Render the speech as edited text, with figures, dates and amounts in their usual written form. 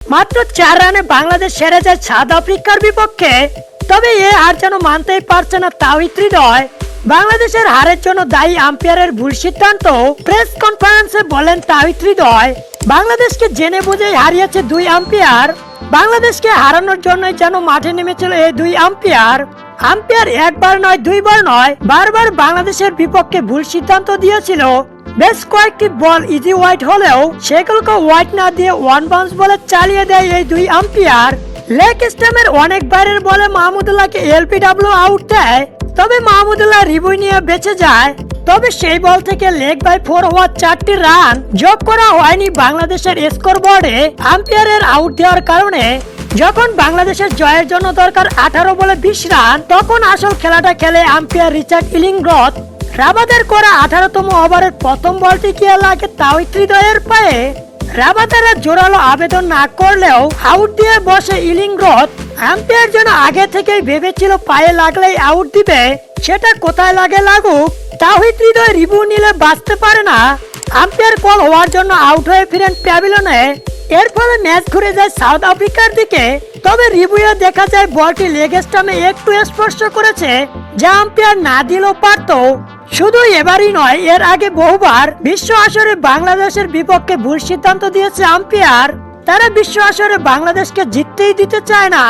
মাত্র 4 রানে বাংলাদেশ হেরে যায় সাউথ আফ্রিকার বিপক্ষে। তবে এ হার যেন মানতেই পারছে না তাওহিদ হৃদয়। বাংলাদেশের হারের জন্য দায়ী আম্পায়ারের ভুল সিদ্ধান্ত। প্রেস কনফারেন্সে বলেন তাওহিদ হৃদয়, বাংলাদেশকে জেনে বুঝেই হারিয়েছে 2 আম্পায়ার। বাংলাদেশকে হারানোর জন্যই যেন মাঠে নেমেছিল এই 2 আম্পায়ার। আম্পায়ার একবার নয়, 2 বার নয়, বারবার বাংলাদেশের বিপক্ষে ভুল সিদ্ধান্ত দিয়েছিল। বেশ কয়েকটি বল ইজি ওয়াইড হলেও সেগুলোকে ওয়াইড না দিয়ে ওয়ান বাউন্স বলে চালিয়ে দেয় এই 2 আম্পায়ার। লেগ স্টাম্পের অনেক বাইরের বলে মাহমুদুল্লাহকে এলবিডব্লিউ আউট দেয়। তবে মাহমুদুল্লাহ রিভিউ নিয়ে বেঁচে যায়। তবে সেই বল থেকে লেগ বাই 4 হওয়া 4টি রান যোগ করা হয়নি বাংলাদেশের স্কোর বোর্ডে আম্পায়ারের আউট দেওয়ার কারণে। যখন বাংলাদেশের জয়ের জন্য দরকার 18 বলে 20 রান, তখন আসল খেলাটা খেলে আম্পায়ার রিচার্ড ইলিংগ্রথ। রাবাতের করা 18তম ওভারের প্রথম বলটি গিয়ে লাগে তাওহিদ হৃদয়ের পায়ে। রাবাতেরা জোরালো আবেদন না করলেও আউট দিয়ে বসে ইলিংগ্রথ। আম্পায়ার যেন আগে থেকেই ভেবেছিল পায়ে লাগলেই আউট দিবে, সেটা কোথায় লাগে লাগুক, তাওহিদ হৃদয় রিভিউ নিলে বাঁচতে পারে না। আম্পায়ার কল হওয়ার জন্য আউট হয়ে ফিরেন প্যাভিলনে। এর ফলে ম্যাচ ঘুরে যায় সাউথ আফ্রিকার দিকে। তবে রিভিউয়ে দেখা যায় বলটি লেগ স্টাম্পে একটু স্পর্শ করেছে, যা আম্পায়ার না দিলেও পারত। শুধু এবারই নয়, এর আগে বহুবার বিশ্ব আসরে বাংলাদেশের বিপক্ষে ভুল সিদ্ধান্ত দিয়েছে আম্পায়ার। তারা বিশ্ব আসরে বাংলাদেশকে জিততেই দিতে চায় না।